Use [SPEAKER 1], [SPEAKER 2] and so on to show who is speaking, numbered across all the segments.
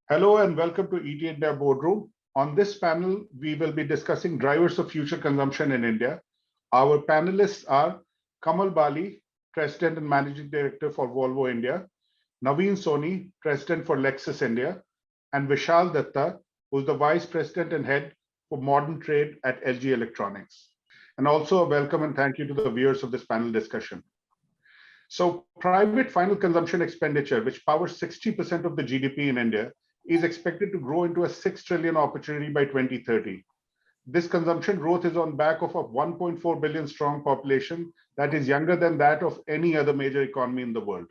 [SPEAKER 1] Hello and welcome to India Boardroom. On this panel, we will be discussing drivers of future consumption in India. Our panelists are Kamal Bali, President and Managing Director for Volvo India, Naveen Soni, President for Lexus India, and Vishaal Dutta, who is the Vice President and Head for Modern Trade at LG Electronics. And also a welcome and thank you to the viewers of this panel discussion. So private final consumption expenditure, which powers 60% of the GDP in India, is expected to grow into a 6 trillion opportunity by 2030. This consumption growth is on back of a 1.4 billion strong population that is younger than that of any other major economy in the world.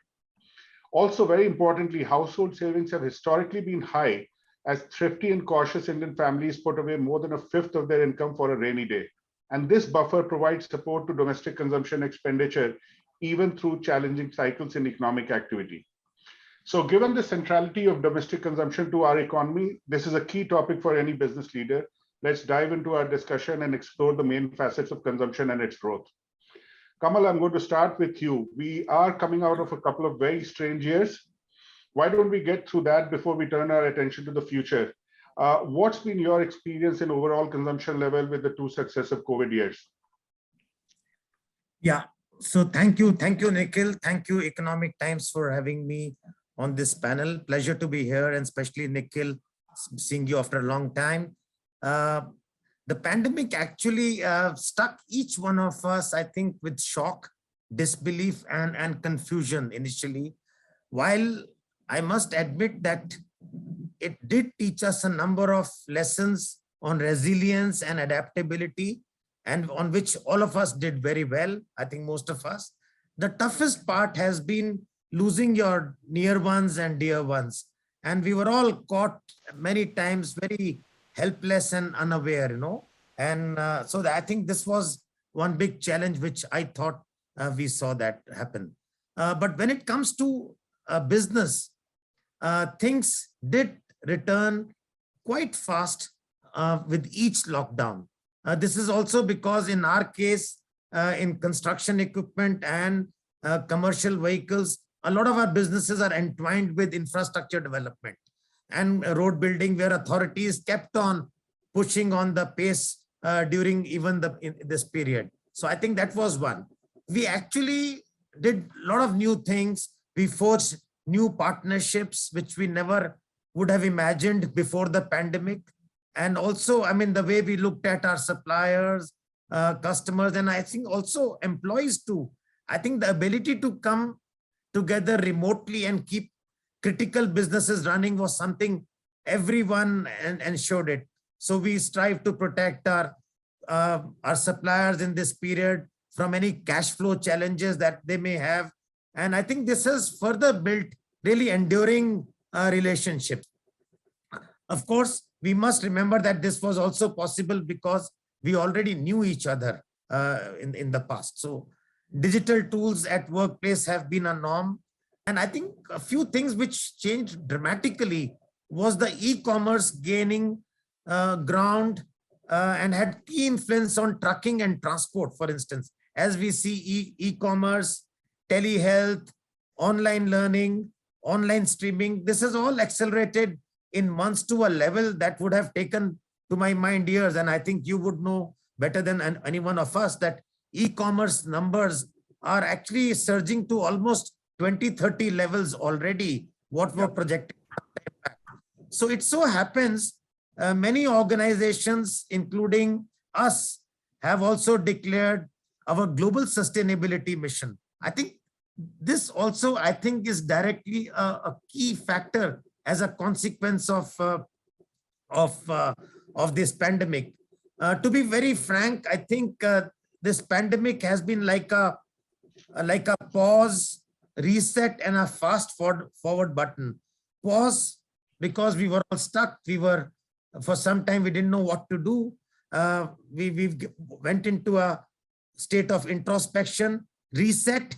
[SPEAKER 1] Also, very importantly, household savings have historically been high as thrifty and cautious Indian families put away more than a fifth of their income for a rainy day. And this buffer provides support to domestic consumption expenditure even through challenging cycles in economic activity. So given the centrality of domestic consumption to our economy, this is a key topic for any business leader. Let's dive into our discussion and explore the main facets of consumption and its growth. Kamal, I'm going to start with you. We are coming out of a couple of very strange years. Why don't we get through that before we turn our attention to the future? What's been your experience in overall consumption level with the two successive COVID years?
[SPEAKER 2] Yeah, so thank you, Nikhil. Thank you, Economic Times, for having me on this panel. Pleasure to be here, and especially Nikhil, seeing you after a long time. The pandemic actually struck each one of us, I think, with shock, disbelief, and confusion initially. While I must admit that it did teach us a number of lessons on resilience and adaptability, and on which all of us did very well, I think most of us. The toughest part has been losing your near ones and dear ones. And we were all caught many times very helpless and unaware, And so I think this was one big challenge, which I thought we saw that happen. But when it comes to business, things did return quite fast with each lockdown. This is also because in our case, in construction equipment and commercial vehicles, a lot of our businesses are entwined with infrastructure development and road building, where authorities kept on pushing on the pace during even this period. So I think that was one. We actually did a lot of new things. We forged new partnerships, which we never would have imagined before the pandemic. And also, I mean, the way we looked at our suppliers, customers, and I think also employees too. I think the ability to come together remotely and keep critical businesses running was something everyone ensured it. So we strive to protect our suppliers in this period from any cash flow challenges that they may have. And I think this has further built really enduring relationships. Of course, we must remember that this was also possible because we already knew each other in the past. So digital tools at workplace have been a norm. And I think a few things which changed dramatically was the e-commerce gaining ground and had key influence on trucking and transport, for instance. As we see e-commerce, telehealth, online learning, online streaming, this has all accelerated in months to a level that would have taken, to my mind, years. And I think you would know better than any one of us that e-commerce numbers are actually surging to almost 2030 levels already, what were projected. So it so happens many organizations, including us, have also declared our global sustainability mission. I think this also, I think, is directly a key factor as a consequence of this pandemic. To be very frank, I think this pandemic has been like a pause, reset, and a fast forward button. Pause because we were all stuck. We were, for some time, we didn't know what to do. We went into a state of introspection. Reset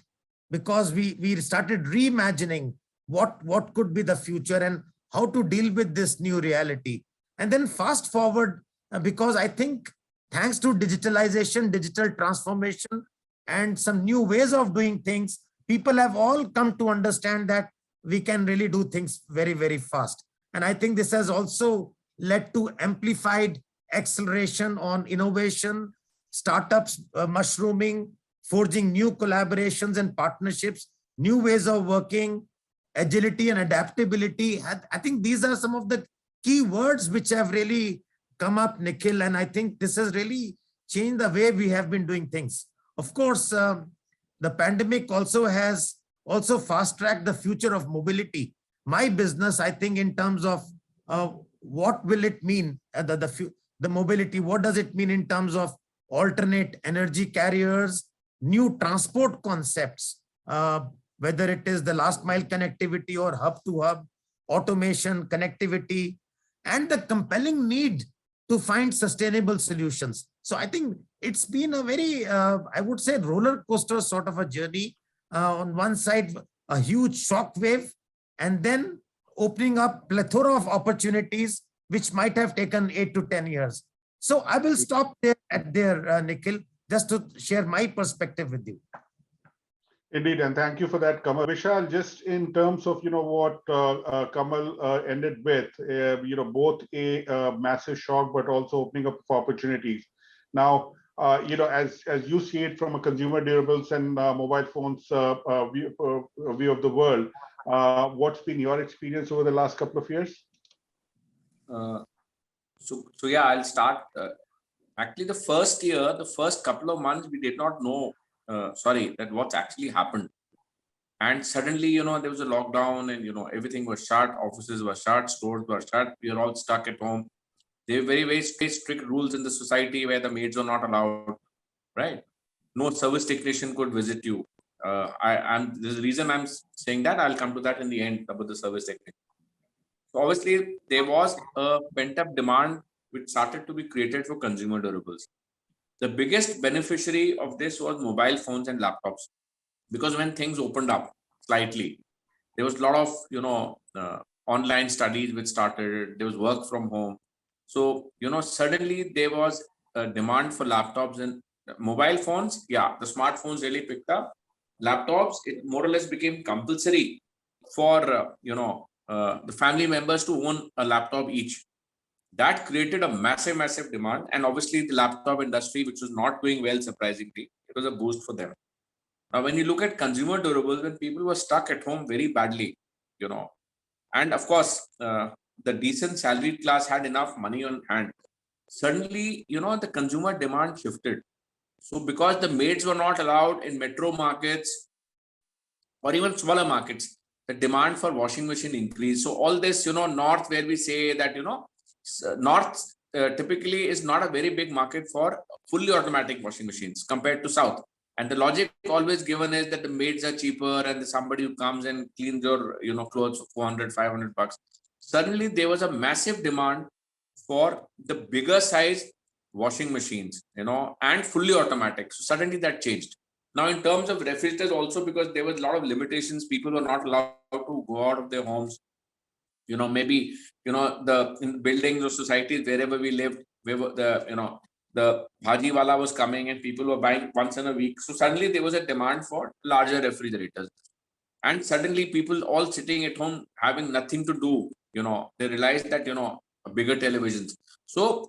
[SPEAKER 2] because we started reimagining what could be the future and how to deal with this new reality. And then fast forward because I think thanks to digitalization, digital transformation, and some new ways of doing things, people have all come to understand that we can really do things very, very fast. And I think this has also led to amplified acceleration on innovation, startups mushrooming, forging new collaborations and partnerships, new ways of working, agility and adaptability. I think these are some of the key words which have really come up, Nikhil, and I think this has really changed the way we have been doing things. Of course, the pandemic also has also fast-tracked the future of mobility. My business, I think, in terms of what will it mean, the mobility, what does it mean in terms of alternate energy carriers, new transport concepts, whether it is the last mile connectivity or hub to hub, automation, connectivity, and the compelling need to find sustainable solutions. So I think it's been a very, I would say, roller coaster sort of a journey. On one side, a huge shock wave, and then opening up plethora of opportunities, which might have taken 8 to 10 years. So I will stop there, Nikhil, just to share my perspective with you.
[SPEAKER 1] Indeed, and thank you for that, Kamal. Vishal, just in terms of what Kamal ended with, both a massive shock, but also opening up for opportunities. Now, as you see it from a consumer durables and mobile phones view of the world, what's been your experience over the last couple of years?
[SPEAKER 3] So yeah, I'll start. Actually, the first couple of months, we did not know. That what's actually happened, and suddenly there was a lockdown, and everything was shut, offices were shut, stores were shut, we are all stuck at home. There were very strict rules in the society where the maids are not allowed, right? No service technician could visit you. There's a reason I'm saying that. I'll come to that in the end about the service technician. So obviously there was a pent-up demand which started to be created for consumer durables. The biggest beneficiary of this was mobile phones and laptops, because when things opened up slightly, there was a lot of online studies which started. There was work from home, so suddenly there was a demand for laptops and mobile phones. Yeah, the smartphones really picked up. Laptops, it more or less became compulsory for the family members to own a laptop each. That created a massive demand, and obviously the laptop industry, which was not doing well, surprisingly, it was a boost for them. Now, when you look at consumer durables, when people were stuck at home very badly, and of course, the decent salaried class had enough money on hand, suddenly, the consumer demand shifted. So because the maids were not allowed in metro markets or even smaller markets, the demand for washing machine increased. So all this, north, where we say that, north typically is not a very big market for fully automatic washing machines compared to south. And the logic always given is that the maids are cheaper and somebody who comes and cleans your clothes for 400, 500 bucks. Suddenly there was a massive demand for the bigger size washing machines, and fully automatic. So suddenly that changed. Now, in terms of refrigerators also, because there was a lot of limitations, people were not allowed to go out of their homes. Maybe, in buildings or societies, wherever we lived, the bhaji wala was coming and people were buying once in a week. So suddenly there was a demand for larger refrigerators. And suddenly people all sitting at home having nothing to do, they realized that, bigger televisions. So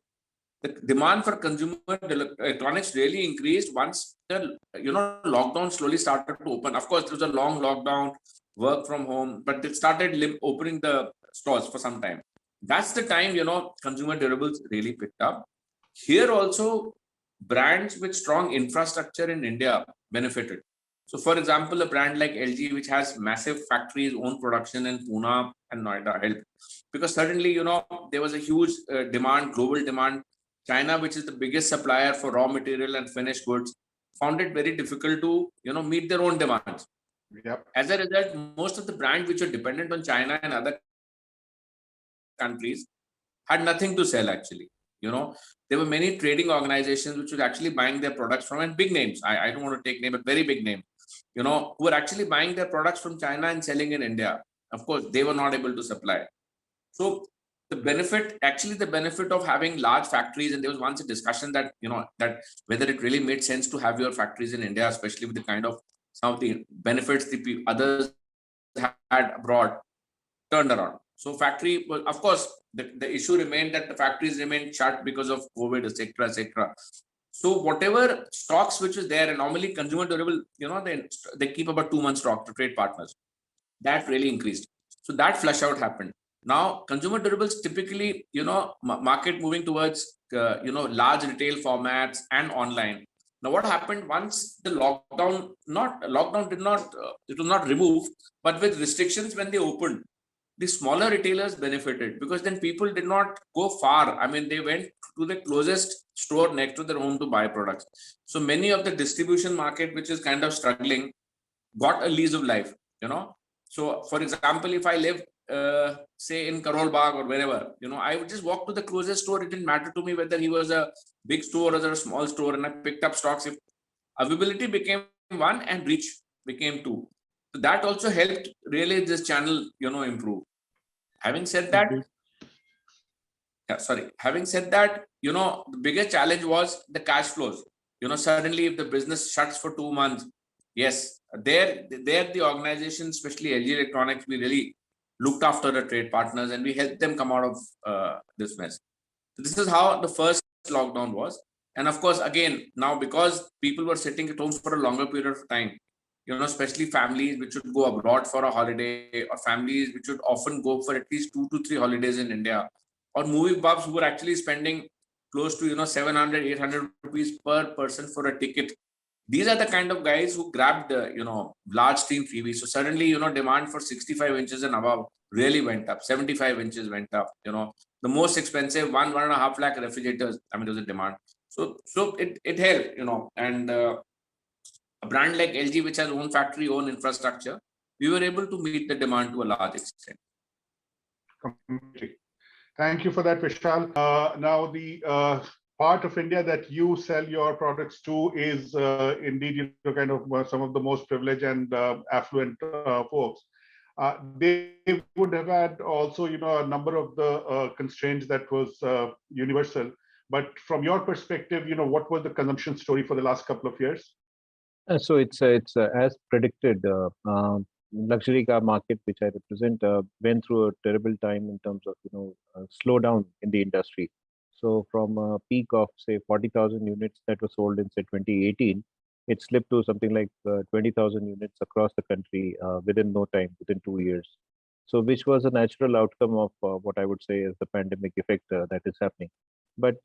[SPEAKER 3] the demand for consumer electronics really increased once the lockdown slowly started to open. Of course, there was a long lockdown, work from home, but it started opening the stores for some time. That's the time consumer durables really picked up. Here also, brands with strong infrastructure in India benefited. So, for example, a brand like LG, which has massive factories, own production in Pune and Noida, helped, because suddenly there was a huge demand, global demand. China, which is the biggest supplier for raw material and finished goods, found it very difficult to meet their own demands.
[SPEAKER 1] Yep.
[SPEAKER 3] As a result, most of the brands which are dependent on China and other countries had nothing to sell. Actually, there were many trading organizations which were actually buying their products from, and big names. I don't want to take name, but very big name. Who were actually buying their products from China and selling in India. Of course, they were not able to supply. So the benefit of having large factories, and there was once a discussion that that whether it really made sense to have your factories in India, especially with the kind of some of the benefits the others had abroad, turned around. So factory, well, of course, the issue remained that the factories remained shut because of COVID, etc., etc. So whatever stocks which is there, and normally consumer durable, they keep about 2 months stock to trade partners. That really increased. So that flush out happened. Now consumer durables typically, market moving towards large retail formats and online. Now what happened once the lockdown did not it was not removed, but with restrictions when they opened, the smaller retailers benefited because then people did not go far. I mean, they went to the closest store next to their home to buy products. So many of the distribution market, which is kind of struggling, got a lease of life. So for example, if I live say in Karol Bagh or wherever, I would just walk to the closest store. It didn't matter to me whether he was a big store or a small store, and I picked up stocks. If availability became one and reach became two, so that also helped really this channel improve. Having said that, having said that, the biggest challenge was the cash flows. Suddenly if the business shuts for 2 months, yes, there the organization, especially LG Electronics, we really looked after the trade partners and we helped them come out of this mess. So this is how the first lockdown was. And of course, again, now because people were sitting at home for a longer period of time, especially families which would go abroad for a holiday, or families which would often go for at least 2 to 3 holidays in India, or movie buffs who were actually spending close to 700, 800 rupees per person for a ticket. These are the kind of guys who grabbed large screen TVs. So suddenly demand for 65 inches and above really went up. 75 inches went up. The most expensive 1.5 lakh refrigerators, I mean, there was a demand. So it helped. And a brand like LG, which has own factory, own infrastructure, we were able to meet the demand to a large extent.
[SPEAKER 1] Completely. Thank you for that, Vishal. Now, the part of India that you sell your products to is indeed kind of some of the most privileged and affluent folks. They would have had also a number of the constraints that was universal. But from your perspective, what was the consumption story for the last couple of years?
[SPEAKER 4] So it's as predicted. Luxury car market, which I represent, went through a terrible time in terms of slowdown in the industry. So from a peak of say 40,000 units that were sold in say 2018, it slipped to something like 20,000 units across the country within no time, within 2 years. So which was a natural outcome of what I would say is the pandemic effect that is happening. But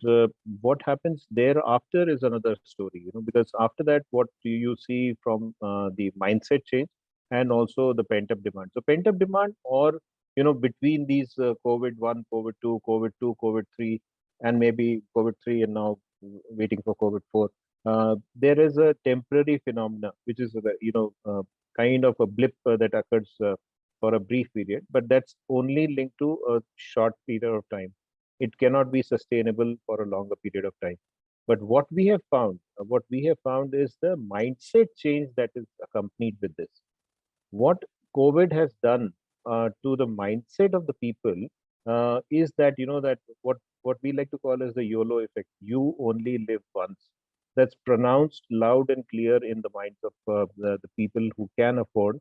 [SPEAKER 4] what happens thereafter is another story, because after that, what do you see from the mindset change and also the pent-up demand? So pent-up demand, or between these COVID-1, COVID-2, COVID-2, COVID-3, and maybe COVID-3, and now waiting for COVID-4, there is a temporary phenomena, which is kind of a blip that occurs for a brief period, but that's only linked to a short period of time. It cannot be sustainable for a longer period of time. But what we have found is the mindset change that is accompanied with this. What COVID has done to the mindset of the people is that that what we like to call as the YOLO effect. You only live once. That's pronounced loud and clear in the minds of the people who can afford.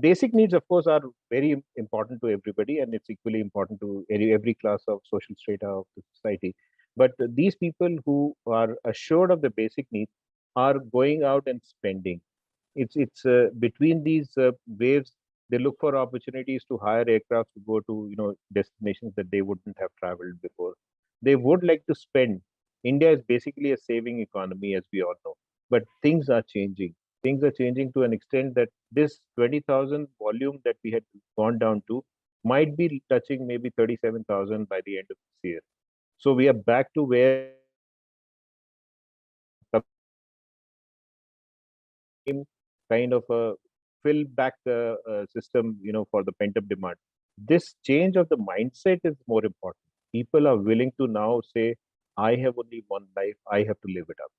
[SPEAKER 4] Basic needs, of course, are very important to everybody, and it's equally important to every class of social strata of the society. But these people who are assured of the basic needs are going out and spending. It's between these waves, they look for opportunities to hire aircraft to go to destinations that they wouldn't have traveled before. They would like to spend. India is basically a saving economy, as we all know, but things are changing. Things are changing to an extent that this 20,000 volume that we had gone down to might be touching maybe 37,000 by the end of this year. So we are back to where kind of a fill back system, for the pent up demand. This change of the mindset is more important. People are willing to now say, I have only one life, I have to live it up.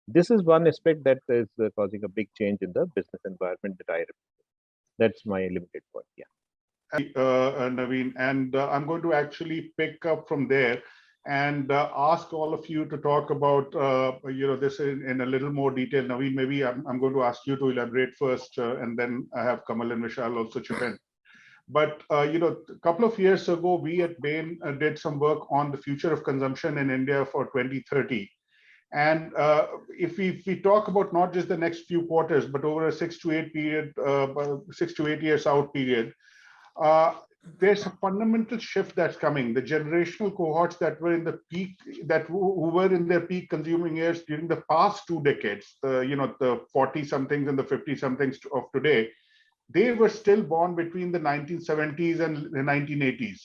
[SPEAKER 4] This is one aspect that is causing a big change in the business environment that I represent. That's my limited point. Yeah.
[SPEAKER 1] Naveen, and I'm going to actually pick up from there and ask all of you to talk about this in a little more detail. Naveen, maybe I'm going to ask you to elaborate first, and then I have Kamal and Vishaal also chip in. But a couple of years ago, we at Bain did some work on the future of consumption in India for 2030. And if we talk about not just the next few quarters, but over a 6 to 8 years out period, uh, there's a fundamental shift that's coming. The generational cohorts that were in the peak, who were in their peak consuming years during the past 2 decades, the 40 somethings and the 50 somethings of today, they were still born between the 1970s and the 1980s.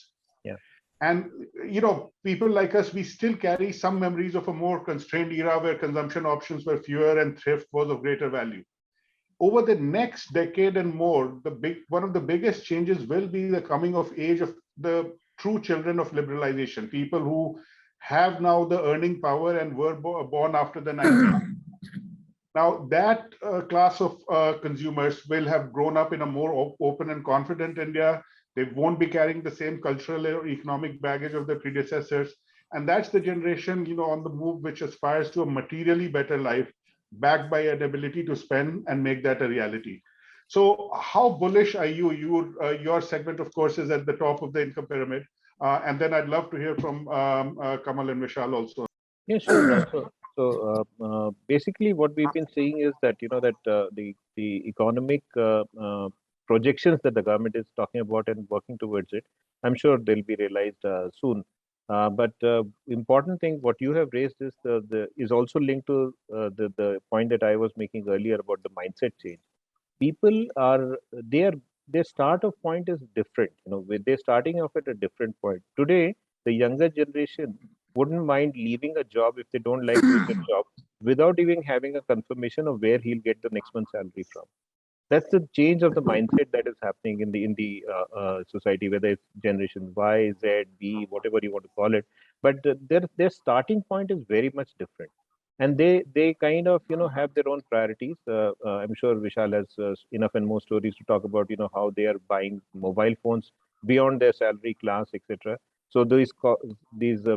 [SPEAKER 4] Yeah.
[SPEAKER 1] And people like us, we still carry some memories of a more constrained era where consumption options were fewer and thrift was of greater value. Over the next decade and more, one of the biggest changes will be the coming of age of the true children of liberalization, people who have now the earning power and were born after the 90s. Now, that class of consumers will have grown up in a more open and confident India. They won't be carrying the same cultural or economic baggage of their predecessors. And that's the generation, on the move, which aspires to a materially better life, backed by an ability to spend and make that a reality. So how bullish are you? Your segment, of course, is at the top of the income pyramid. And then I'd love to hear from Kamal and Vishaal also.
[SPEAKER 4] Yeah, sure. Basically, what we've been seeing is that the economic projections that the government is talking about and working towards it, I'm sure they'll be realized soon. But important thing, what you have raised is also linked to the point that I was making earlier about the mindset change. People are their start of point is different. They're starting off at a different point. Today, the younger generation wouldn't mind leaving a job if they don't like doing the job without even having a confirmation of where he'll get the next month's salary from. That's the change of the mindset that is happening in the society, whether it's generation Y, Z, B, whatever you want to call it. But their starting point is very much different, and they kind of have their own priorities. I'm sure Vishal has enough and more stories to talk about how they are buying mobile phones beyond their salary class, etc. So these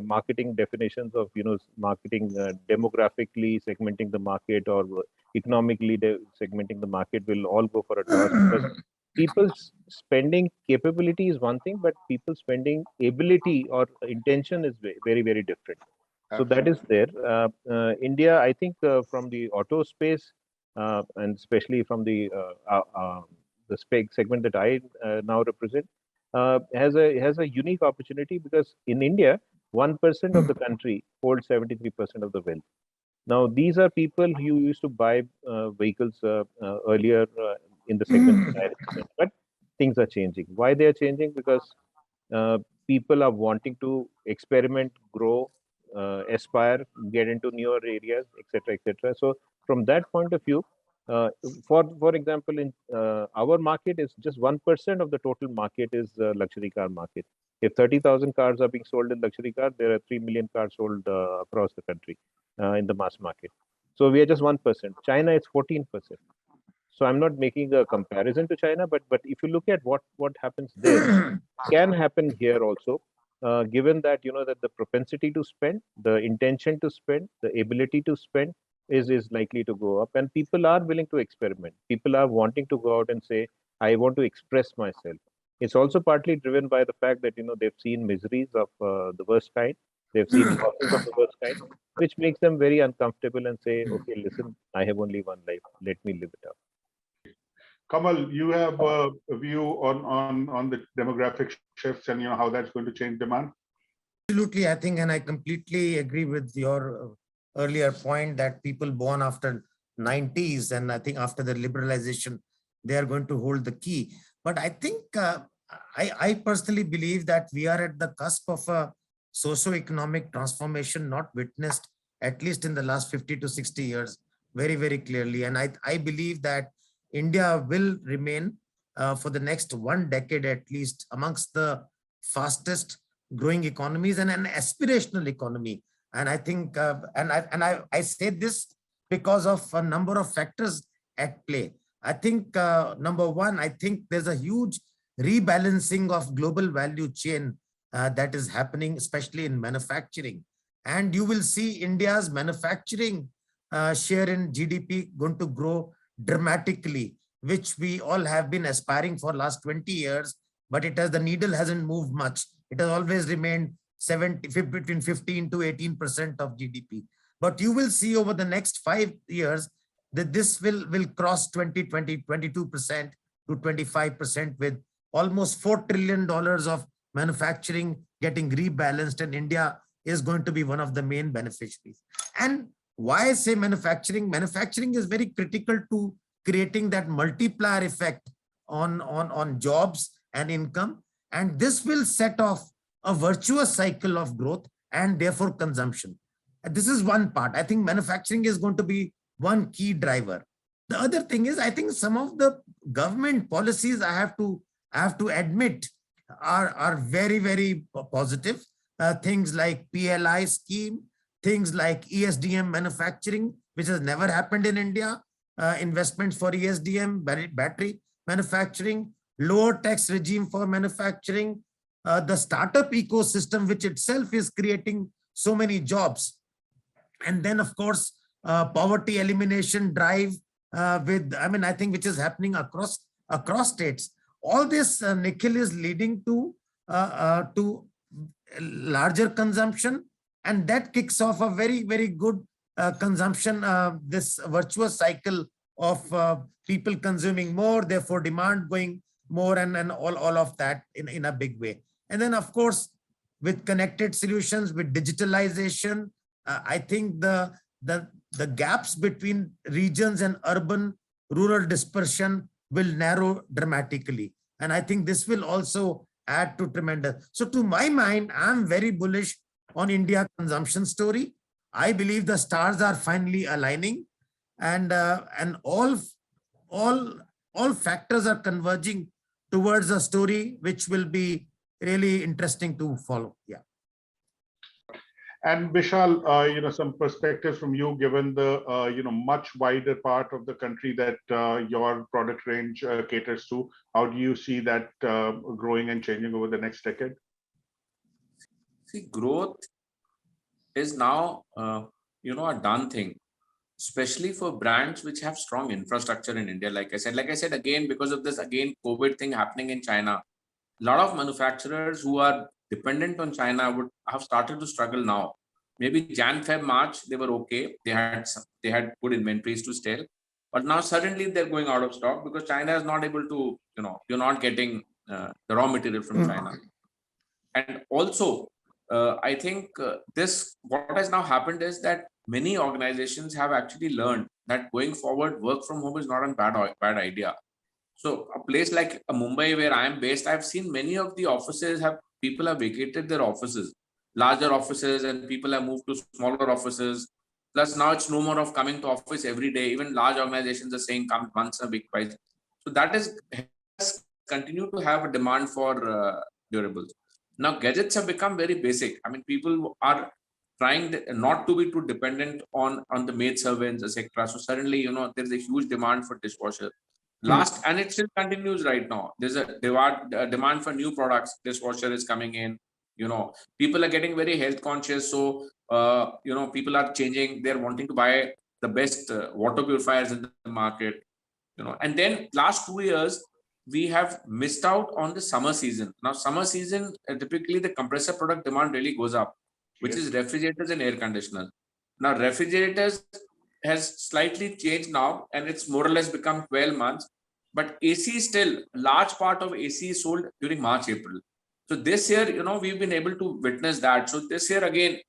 [SPEAKER 4] marketing definitions of marketing demographically segmenting the market or economically segmenting the market will all go for a toss, because people's spending capability is one thing, but people spending ability or intention is very, very different. So that is there. India, I think, from the auto space, and especially from the spec segment that I now represent, has a unique opportunity, because in India, 1% of the country holds 73% of the wealth. Now, these are people who used to buy vehicles earlier in the segment that I represent, but things are changing. Why they are changing? Because people are wanting to experiment, grow, aspire, get into newer areas, etc., etc. So, from that point of view, for example, in our market is just 1% of the total market is luxury car market. If 30,000 cars are being sold in luxury car, there are 3 million cars sold across the country in the mass market. So we are just 1%. China is 14%. So I'm not making a comparison to China, but if you look at what happens there, can happen here also. Given that that the propensity to spend, the intention to spend, the ability to spend is likely to go up, and people are willing to experiment. People are wanting to go out and say, I want to express myself. It's also partly driven by the fact that they've seen miseries of the worst kind, they've seen losses of the worst kind, which makes them very uncomfortable and say, okay, listen, I have only one life, let me live it up.
[SPEAKER 1] Kamal, you have a view on the demographic shifts and how that's going to change demand?
[SPEAKER 2] Absolutely, I think, and I completely agree with your earlier point that people born after 90s, and I think after the liberalization, they are going to hold the key. But I think I personally believe that we are at the cusp of a socio-economic transformation not witnessed at least in the last 50 to 60 years, very, very clearly. And I believe that India will remain for the next 1 decade at least amongst the fastest growing economies and an aspirational economy. And I think, I say this because of a number of factors at play. I think number one, I think there's a huge rebalancing of global value chain that is happening, especially in manufacturing. And you will see India's manufacturing share in GDP going to grow dramatically, which we all have been aspiring for last 20 years. but the needle hasn't moved much. It has always remained between 15 to 18% of GDP. But you will see over the next 5 years that this will cross 22% to 25%, with almost $4 trillion of manufacturing getting rebalanced, and India is going to be one of the main beneficiaries. And why I say manufacturing? Manufacturing is very critical to creating that multiplier effect on jobs and income. And this will set off a virtuous cycle of growth and therefore consumption. And this is one part. I think manufacturing is going to be one key driver. The other thing is, I think some of the government policies, I have to admit, are very, very positive. Things like PLI scheme, things like ESDM manufacturing, which has never happened in India, investments for ESDM, battery manufacturing, lower tax regime for manufacturing, the startup ecosystem, which itself is creating so many jobs. And then, of course, poverty elimination drive I think which is happening across states. All this, Nikhil, is leading to larger consumption, and that kicks off a very, very good consumption, this virtuous cycle of people consuming more, therefore demand going more, and all of that in a big way. And then, of course, with connected solutions, with digitalization, I think the gaps between regions and urban rural dispersion will narrow dramatically. And I think this will also add to tremendous. So to my mind, I'm very bullish on India consumption story. I believe the stars are finally aligning, and all factors are converging towards a story which will be really interesting to follow. Yeah.
[SPEAKER 1] And Vishaal, some perspectives from you, given the much wider part of the country that your product range caters to. How do you see that growing and changing over the next decade?
[SPEAKER 3] See, growth is now a done thing, especially for brands which have strong infrastructure in India. Like I said again, because of this COVID thing happening in China, a lot of manufacturers who are dependent on China would have started to struggle now. Maybe Jan, Feb, March, they were okay. They had good inventories to sell, but now suddenly they're going out of stock because China is not able to, you're not getting the raw material from China. And also, I think what has now happened is that many organizations have actually learned that going forward, work from home is not a bad idea. So a place like Mumbai, where I am based, I've seen many of the offices people have vacated their offices, larger offices, and people have moved to smaller offices. Plus now it's no more of coming to office every day. Even large organizations are saying come once a week twice. So that has continued to have a demand for durables. Now gadgets have become very basic. I mean, people are trying not to be too dependent on the maid servants, etc. So suddenly, there's a huge demand for dishwasher. And it still continues right now. There's a demand for new products. Dishwasher is coming in. People are getting very health conscious. So, people are changing. They're wanting to buy the best water purifiers in the market. And then last 2 years, we have missed out on the summer season. Now, summer season, typically the compressor product demand really goes up, which is refrigerators and air conditioners. Now, refrigerators has slightly changed now, and it's more or less become 12 months. But AC still, a large part of AC is sold during March, April. So this year, we've been able to witness that. So this year, again,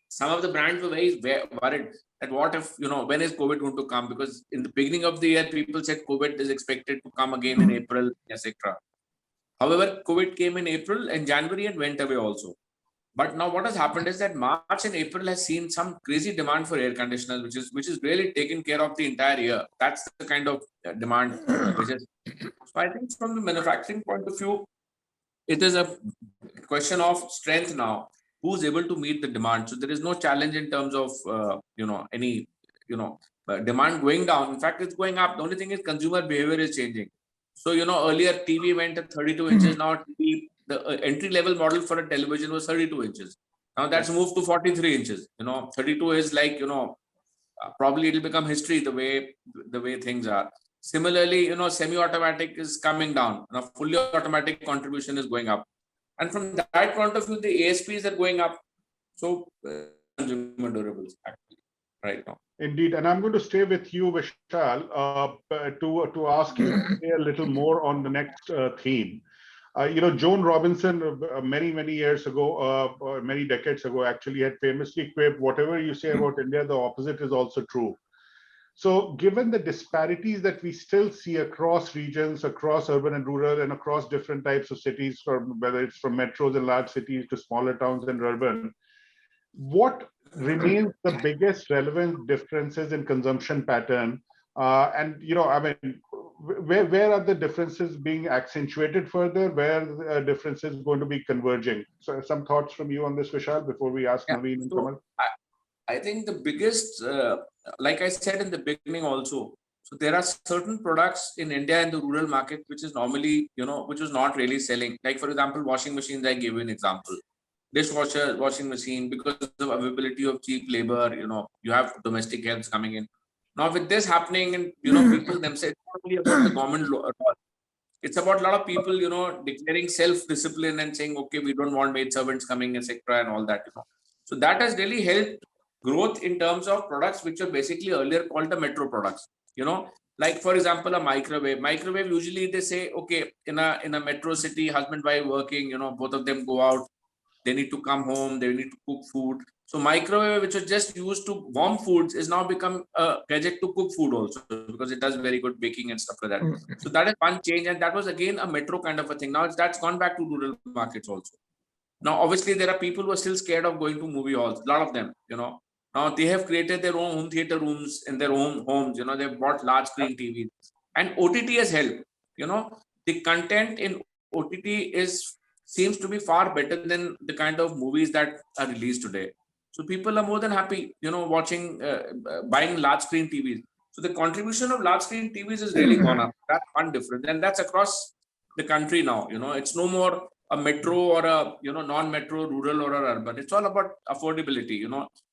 [SPEAKER 3] some of the brands were very worried that what if, when is COVID going to come? Because in the beginning of the year, people said COVID is expected to come again in April, etc. However, COVID came in April and January and went away also. But now what has happened is that March and April has seen some crazy demand for air conditioners, which is really taken care of the entire year. That's the kind of demand which is. So I think from the manufacturing point of view, it is a question of strength now. Who's able to meet the demand? So there is no challenge in terms of any demand going down. In fact, it's going up. The only thing is consumer behavior is changing. So earlier TV went at 32 inches. Now the entry level model for a television was 32 inches. Now that's moved to 43 inches. 32 is like probably it'll become history the way things are. Similarly, semi-automatic is coming down. Now, fully automatic contribution is going up. And from that point of view, the ASPs are going up. So, consumer durables actually right now.
[SPEAKER 1] Indeed, and I'm going to stay with you, Vishal, to ask you to say a little more on the next theme. Joan Robinson, many years ago, or many decades ago, actually had famously quipped, "Whatever you say about India, the opposite is also true." So, given the disparities that we still see across regions, across urban and rural, and across different types of cities, whether it's from metros and large cities to smaller towns and urban, what remains the biggest relevant differences in consumption pattern? Where are the differences being accentuated further? Where are differences going to be converging? So, some thoughts from you on this, Vishal, before we ask Naveen and Kamal.
[SPEAKER 3] I think the biggest, like I said in the beginning also, so there are certain products in India and the rural market which is normally, which is not really selling. Like for example, washing machines, I gave you an example. Dishwasher, washing machine, because of availability of cheap labor, you have domestic helps coming in. Now with this happening, and people themselves, it's not only about the government law, it's about a lot of people, declaring self-discipline and saying, okay, we don't want maid servants coming, etc., and all that. So that has really helped growth in terms of products which were basically earlier called the metro products. Like for example, a microwave. Microwave, usually they say, okay, in a metro city, husband wife working, both of them go out. They need to come home, they need to cook food. So microwave, which was just used to warm foods, is now become a gadget to cook food also, because it does very good baking and stuff like that. So that is one change, and that was again a metro kind of a thing. Now that's gone back to rural markets also. Now obviously there are people who are still scared of going to movie halls, a lot of them. Now they have created their own home theater rooms in their own homes. They've bought large screen TVs, and OTT has helped. The content in OTT seems to be far better than the kind of movies that are released today. So people are more than happy, watching, buying large screen TVs. So the contribution of large screen TVs has really gone up. That's one difference, and that's across the country now. It's no more a metro or a non-metro, rural or urban. It's all about affordability.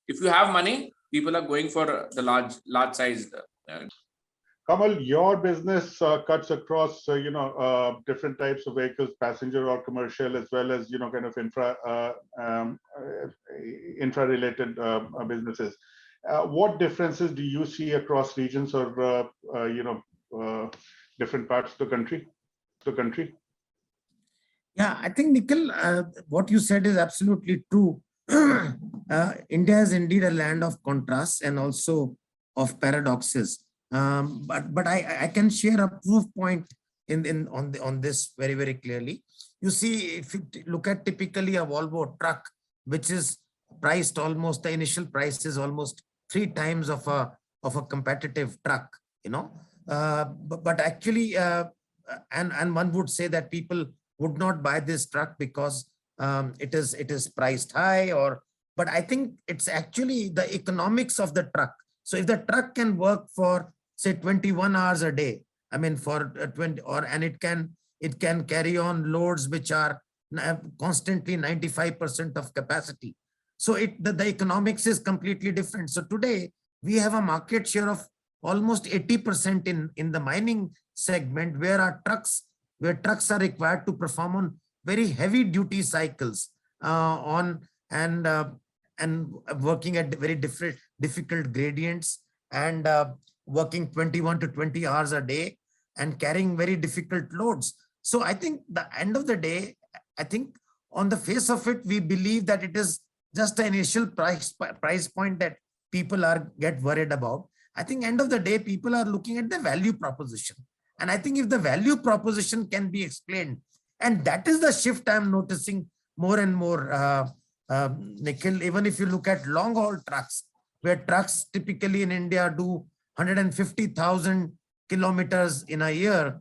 [SPEAKER 3] If you have money, people are going for the large sized.
[SPEAKER 1] Kamal, your business cuts across, different types of vehicles, passenger or commercial, as well as, kind of infra-related businesses. What differences do you see across regions or, different parts of the country?
[SPEAKER 2] Yeah, I think, Nikhil, what you said is absolutely true. India is indeed a land of contrasts and also of paradoxes. But I can share a proof point on this very clearly. You see, if you look at typically a Volvo truck, which is priced almost, the initial price is almost 3 times of a competitive truck. But actually, and one would say that people would not buy this truck because it is priced high, but I think it's actually the economics of the truck. So if the truck can work for say 21 hours a day, I mean for 20, and it can carry on loads which are constantly 95% of capacity. So the economics is completely different. So today we have a market share of almost 80% in the mining segment, where trucks are required to perform on very heavy duty cycles and working at very difficult gradients, and working 21 to 20 hours a day and carrying very difficult loads. So I think the end of the day, I think on the face of it, we believe that it is just the initial price point that people get worried about. I think end of the day, people are looking at the value proposition. And I think if the value proposition can be explained, and that is the shift I'm noticing more and more, Nikhil, even if you look at long haul trucks, where trucks typically in India do 150,000 kilometers in a year.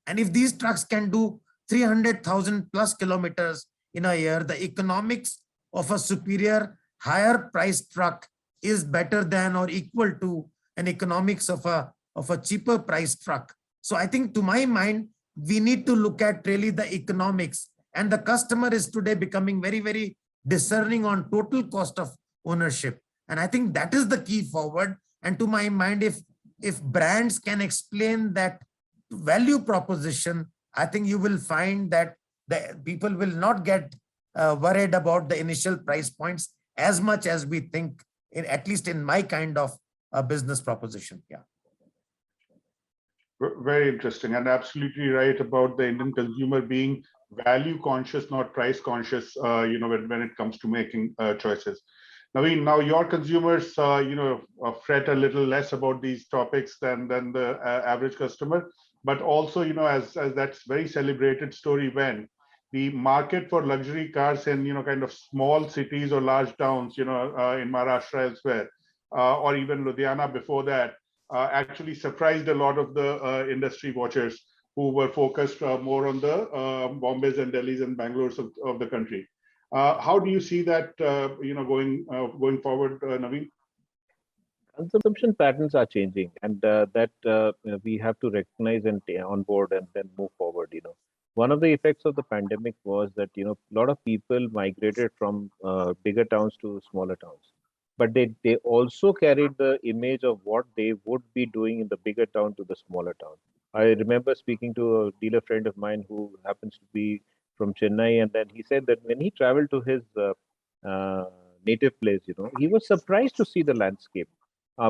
[SPEAKER 2] And if these trucks can do 300,000 plus kilometers in a year, the economics of a superior, higher priced truck is better than or equal to an economics of a cheaper priced truck. So I think, to my mind, we need to look at really the economics, and the customer is today becoming very discerning on total cost of ownership. And I think that is the key forward. And to my mind, if if brands can explain that value proposition, I think you will find that the people will not get worried about the initial price points as much as we think, at least in my kind of business proposition. Yeah.
[SPEAKER 1] Very interesting, and absolutely right about the Indian consumer being value conscious, not price conscious, when it comes to making choices. Naveen, now your consumers, fret a little less about these topics than the average customer, but also, as that's very celebrated story when the market for luxury cars in, kind of small cities or large towns, in Maharashtra elsewhere, or even Ludhiana before that, actually surprised a lot of the industry watchers who were focused more on the Bombays and Delhis and Bangalore's of the country. How do you see that, going forward, Naveen?
[SPEAKER 4] Consumption patterns are changing, and that we have to recognize and on board and then move forward. One of the effects of the pandemic was that a lot of people migrated from bigger towns to smaller towns, but they also carried the image of what they would be doing in the bigger town to the smaller town. I remember speaking to a dealer friend of mine who happens to be from Chennai, and then he said that when he traveled to his uh, native place, he was surprised to see the landscape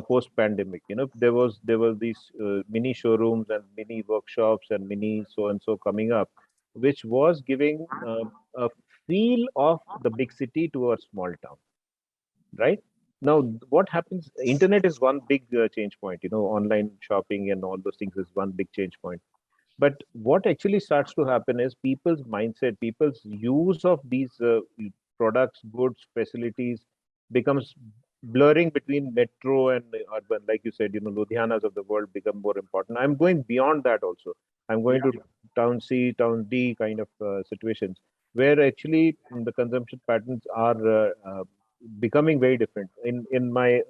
[SPEAKER 4] post pandemic. There were these mini showrooms and mini workshops and mini so and so coming up, which was giving a feel of the big city to a small town, right? Now what happens, internet is one big change point. Online shopping and all those things is one big change point. But what actually starts to happen is people's mindset, people's use of these products, goods, facilities becomes blurring between metro and urban. Like you said, Ludhianas of the world become more important. I'm going beyond that also. I'm going to town C, town D kind of situations where actually the consumption patterns are becoming very different. In my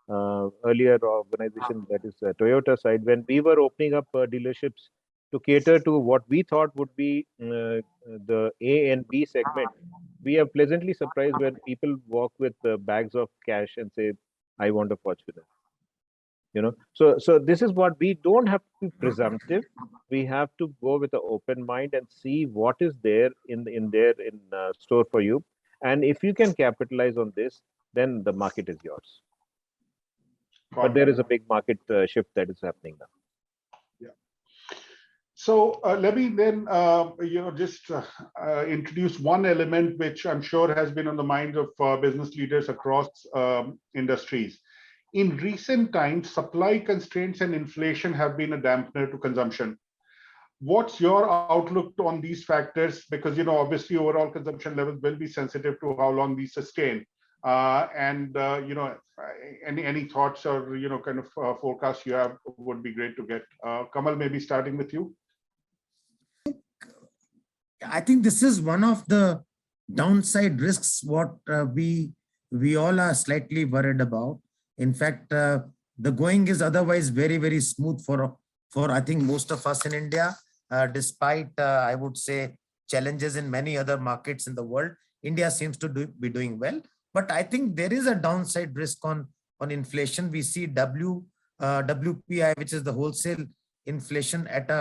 [SPEAKER 4] earlier organization, that is Toyota side, when we were opening up dealerships to cater to what we thought would be the A and B segment, we are pleasantly surprised when people walk with bags of cash and say, "I want a Fortuner." So this is what we don't have to be presumptive. We have to go with an open mind and see what is there in store for you, and if you can capitalize on this, then the market is yours. But there is a big market shift that is happening now.
[SPEAKER 1] So let me then, just introduce one element which I'm sure has been on the minds of business leaders across industries. In recent times, supply constraints and inflation have been a dampener to consumption. What's your outlook on these factors? Because obviously overall consumption levels will be sensitive to how long these sustain. Any thoughts or kind of forecasts you have would be great to get. Kamal, maybe starting with you.
[SPEAKER 2] I think this is one of the downside risks what we all are slightly worried about. In fact, the going is otherwise very, very smooth for I think most of us in India, despite I would say challenges in many other markets in the world. India seems to be doing well, but I think there is a downside risk on inflation. We see WPI, which is the wholesale inflation, at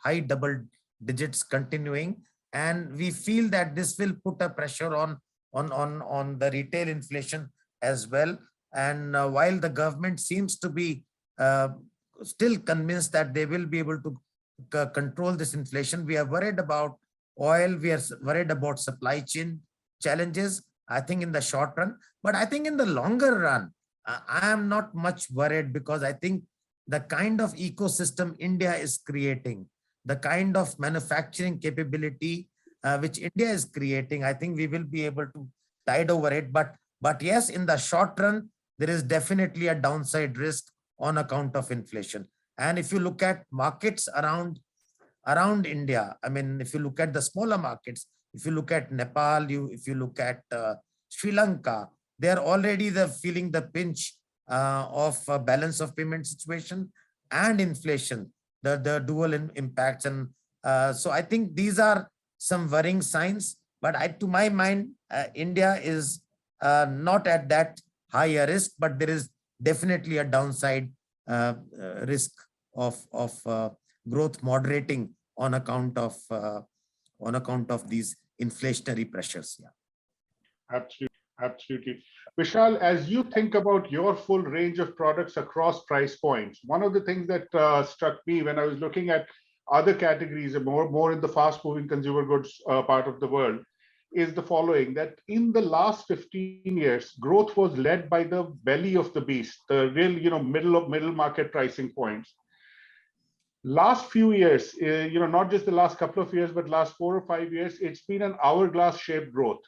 [SPEAKER 2] high double digits continuing, and we feel that this will put a pressure on the retail inflation as well. And while the government seems to be still convinced that they will be able to control this inflation, we are worried about oil, we are worried about supply chain challenges, I think in the short run. But I think in the longer run, I am not much worried, because I think the kind of ecosystem India is creating, the kind of manufacturing capability which India is creating, I think we will be able to tide over it. But yes, in the short run, there is definitely a downside risk on account of inflation. And if you look at markets around India, I mean, if you look at the smaller markets, if you look at Nepal, if you look at Sri Lanka, they are already feeling the pinch of balance of payment situation and inflation, the dual impacts. And so I think these are some worrying signs, but to my mind, India is not at that higher risk, but there is definitely a downside risk of growth moderating on account of these inflationary pressures. Yeah.
[SPEAKER 1] Absolutely. Absolutely. Vishal, as you think about your full range of products across price points, one of the things that struck me when I was looking at other categories, more in the fast-moving consumer goods part of the world, is the following: that in the last 15 years, growth was led by the belly of the beast, the real, middle market pricing points. Last few years, not just the last couple of years, but last 4 or 5 years, it's been an hourglass shaped growth.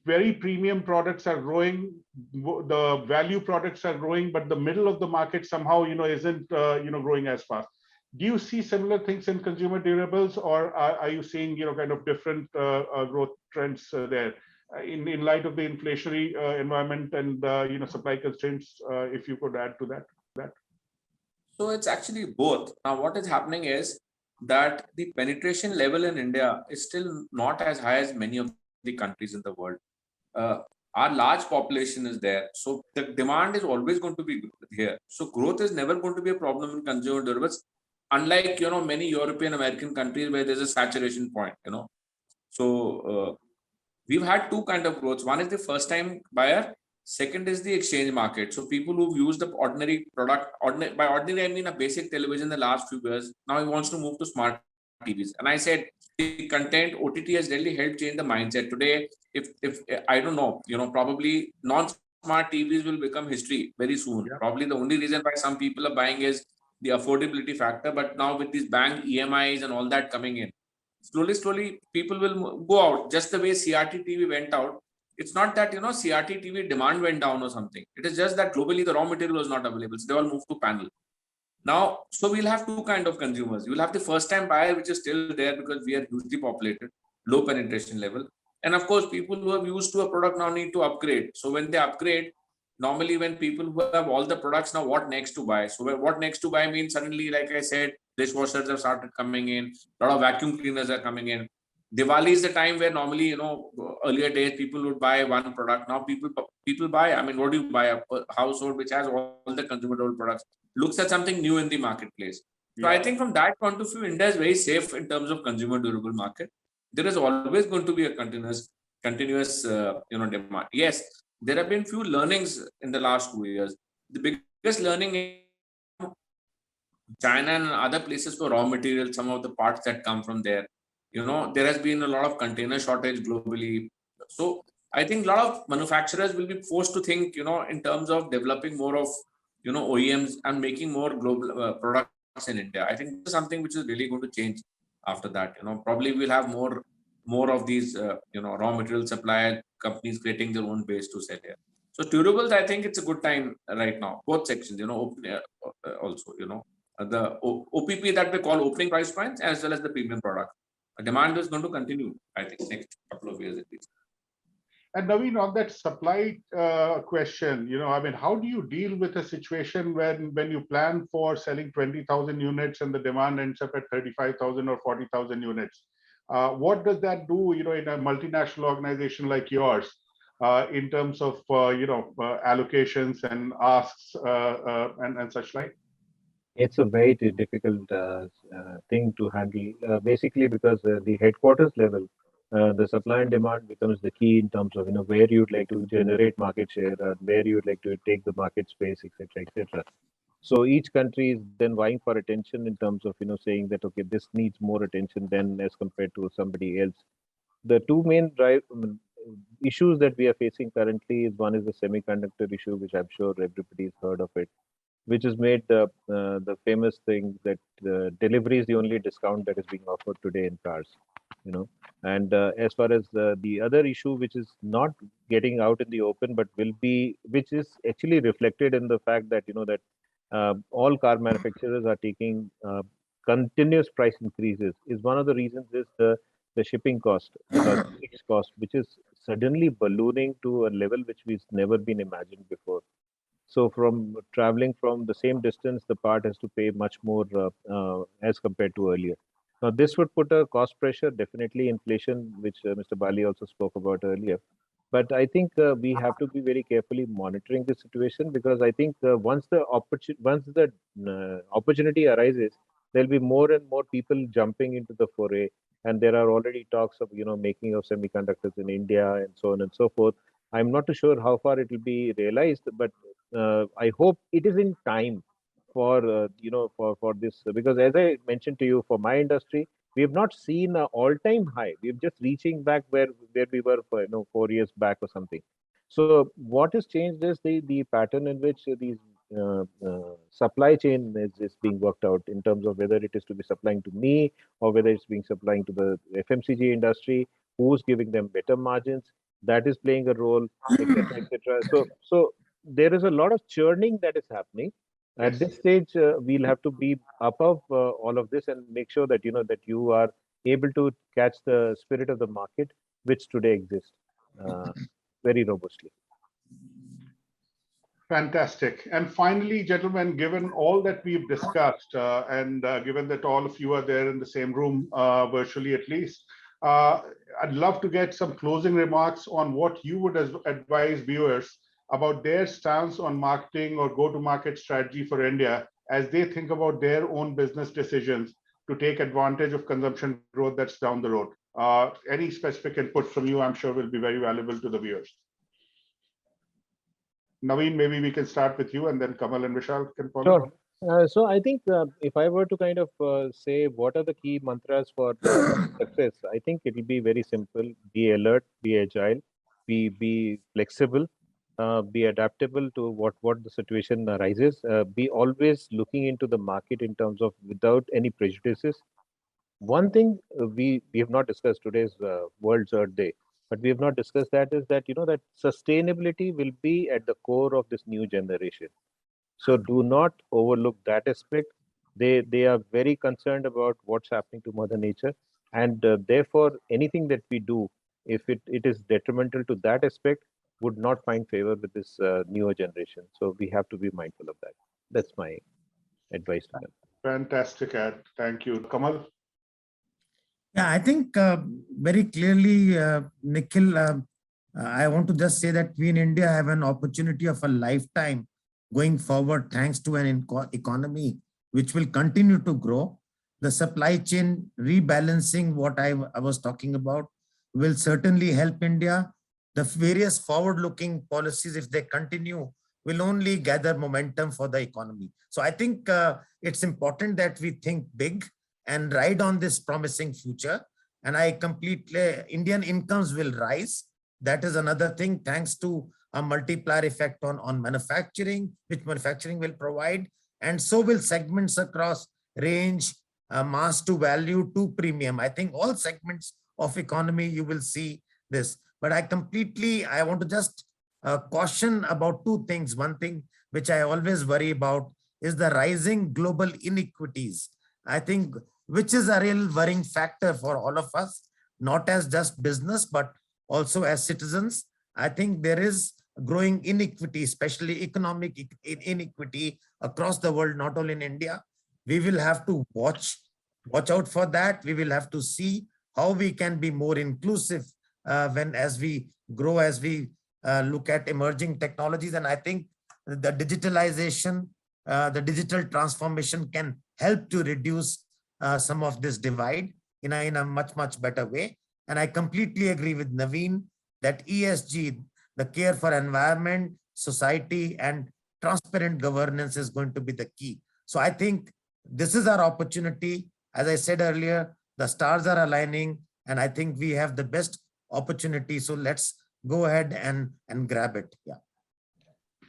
[SPEAKER 1] Very premium products are growing, the value products are growing, but the middle of the market somehow, isn't, growing as fast. Do you see similar things in consumer durables, or are you seeing, kind of different growth trends there in light of the inflationary environment and, supply constraints? If you could add to that.
[SPEAKER 3] So it's actually both. Now, what is happening is that the penetration level in India is still not as high as many of the countries in the world. Our large population is there, so the demand is always going to be here. So growth is never going to be a problem in consumer durables, unlike many European American countries where there's a saturation point. So we've had two kind of growths. One is the first time buyer. Second is the exchange market. So people who've used the ordinary product, by ordinary I mean a basic television in the last few years, now he wants to move to smart TVs. And I said the content OTT has really helped change the mindset. Today, if I don't know, probably non-smart TVs will become history very soon. Yeah. Probably the only reason why some people are buying is the affordability factor. But now with these bank EMIs and all that coming in, slowly people will go out. Just the way CRT TV went out. It's not that CRT TV demand went down or something. It is just that globally the raw material was not available. So they all moved to panel. Now, so we'll have two kind of consumers. You'll have the first time buyer, which is still there because we are hugely populated, low penetration level. And of course, people who are used to a product now need to upgrade. So when they upgrade, normally when people who have all the products now, what next to buy? So what next to buy means suddenly, like I said, dishwashers have started coming in, a lot of vacuum cleaners are coming in. Diwali is the time where normally, earlier days people would buy one product. Now people buy, I mean, what do you buy? A household which has all the consumer durable products, looks at something new in the marketplace. So I think from that point of view, India is very safe in terms of consumer durable market. There is always going to be a continuous demand. Yes, there have been few learnings in the last 2 years. The biggest learning is China and other places for raw material, some of the parts that come from there. There has been a lot of container shortage globally. So I think a lot of manufacturers will be forced to think, in terms of developing more of, OEMs and making more global products in India. I think this is something which is really going to change after that. Probably we'll have more of these, raw material supply companies creating their own base to sell here. So durables, I think it's a good time right now. Both sections, also, the OPP that we call opening price points as well as the premium product. Demand is going to continue, I think, next couple of years at least.
[SPEAKER 1] And Naveen, on that supply question, how do you deal with a situation when you plan for selling 20,000 units and the demand ends up at 35,000 or 40,000 units? What does that do, in a multinational organization like yours, in terms of, allocations and asks and such like?
[SPEAKER 4] It's a very difficult thing to handle, basically because the headquarters level, the supply and demand becomes the key in terms of where you'd like to generate market share, where you'd like to take the market space, etc., etc. So each country is then vying for attention in terms of saying that okay, this needs more attention than as compared to somebody else. The two main issues that we are facing currently is one is the semiconductor issue, which I'm sure everybody's heard of it, which has made the famous thing that delivery is the only discount that is being offered today in cars. And as far as the other issue, which is not getting out in the open, but which is actually reflected in the fact that that all car manufacturers are taking continuous price increases, is one of the reasons is the shipping cost, the logistics cost, which is suddenly ballooning to a level which we've never been imagined before. So from traveling from the same distance, the part has to pay much more as compared to earlier. Now, this would put a cost pressure, definitely inflation, which Mr. Bali also spoke about earlier. But I think we have to be very carefully monitoring the situation, because I think once the opportunity arises, there'll be more and more people jumping into the foray, and there are already talks of making of semiconductors in India and so on and so forth. I'm not too sure how far it will be realized, but I hope it is in time for for this, because as I mentioned to you, for my industry, we have not seen an all-time high. We're just reaching back where we were for 4 years back or something. So what has changed is the pattern in which these supply chain is being worked out, in terms of whether it is to be supplying to me or whether it's being supplying to the FMCG industry, who's giving them better margins. That is playing a role, etc., etc. So there is a lot of churning that is happening. At this stage, we'll have to be above all of this and make sure that that you are able to catch the spirit of the market, which today exists uh, very robustly.
[SPEAKER 1] Fantastic. And finally, gentlemen, given all that we've discussed, and given that all of you are there in the same room, virtually at least, I'd love to get some closing remarks on what you would advise viewers about their stance on marketing or go-to-market strategy for India as they think about their own business decisions to take advantage of consumption growth that's down the road. Any specific input from you, I'm sure, will be very valuable to the viewers. Naveen, maybe we can start with you, and then Kamal and Vishaal can follow.
[SPEAKER 4] Sure. So I think if I were to kind of say what are the key mantras for success, I think it will be very simple: be alert, be agile, be flexible, be adaptable to what the situation arises. Be always looking into the market in terms of without any prejudices. One thing we have not discussed today's World's Earth Day, but we have not discussed that is that that sustainability will be at the core of this new generation. So do not overlook that aspect. They are very concerned about what's happening to Mother Nature, and therefore anything that we do, if it is detrimental to that aspect, would not find favor with this newer generation. So we have to be mindful of that. That's my advice to them.
[SPEAKER 1] Fantastic, Ad. Thank you. Kamal?
[SPEAKER 2] Yeah, I think very clearly, Nikhil, I want to just say that we in India have an opportunity of a lifetime going forward, thanks to an economy which will continue to grow. The supply chain rebalancing, what I was talking about, will certainly help India. The various forward-looking policies, if they continue, will only gather momentum for the economy. So I think it's important that we think big and ride on this promising future. And Indian incomes will rise. That is another thing, thanks to a multiplier effect on manufacturing, which manufacturing will provide. And so will segments across range, mass to value to premium. I think all segments of economy, you will see this. But I want to just caution about two things. One thing which I always worry about is the rising global inequities. I think which is a real worrying factor for all of us, not as just business, but also as citizens. I think there is growing inequity, especially economic inequity across the world, not only in India. We will have to watch out for that. We will have to see how we can be more inclusive as we grow, as we look at emerging technologies. And I think the digitalization, the digital transformation can help to reduce some of this divide in a much better way. And I completely agree with Naveen that ESG, the care for environment, society, and transparent governance is going to be the key. So I think this is our opportunity. As I said earlier, the stars are aligning, and I think we have the best opportunity. So let's go ahead and grab it. Yeah.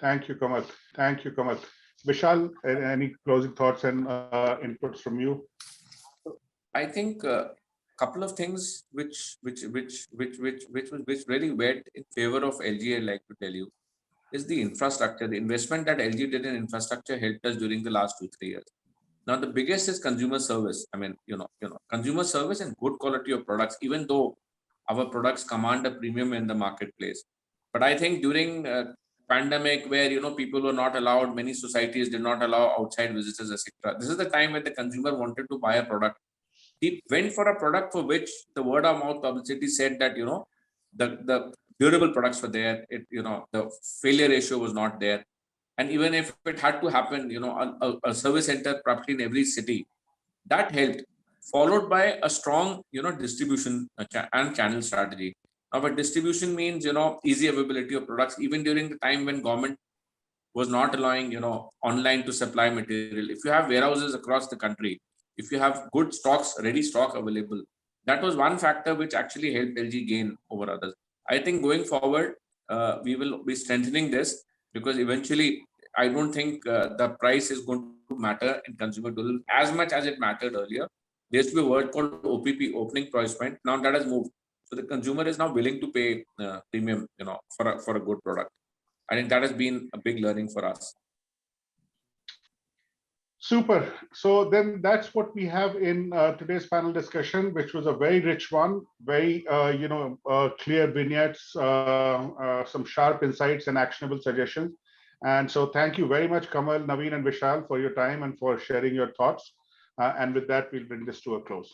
[SPEAKER 1] Thank you, Kamal. Thank you, Kamal. Vishaal, any closing thoughts and inputs from you?
[SPEAKER 3] I think couple of things which really went in favor of LG, I'd like to tell you, is the infrastructure. The investment that LG did in infrastructure helped us during the last 2-3 years. Now the biggest is consumer service. I mean, consumer service and good quality of products, even though our products command a premium in the marketplace. But I think during pandemic, where people were not allowed, many societies did not allow outside visitors, etc. This is the time when the consumer wanted to buy a product. He went for a product for which the word of mouth publicity said that the durable products were there. The failure ratio was not there. And even if it had to happen, a service center probably in every city, that helped, followed by a strong, distribution and channel strategy. Now, but distribution means, easy availability of products, even during the time when government was not allowing, online to supply material. If you have warehouses across the country, if you have good stocks, ready stock available, that was one factor which actually helped LG gain over others. I think going forward, we will be strengthening this, because eventually I don't think the price is going to matter in consumer durable as much as it mattered earlier. There used to be a word called OPP, opening price point. Now that has moved. So the consumer is now willing to pay premium, for a good product. I think that has been a big learning for us.
[SPEAKER 1] Super. So then that's what we have in today's panel discussion, which was a very rich one, very, clear vignettes, some sharp insights and actionable suggestions. And so thank you very much, Kamal, Naveen, and Vishal, for your time and for sharing your thoughts. And with that, we'll bring this to a close.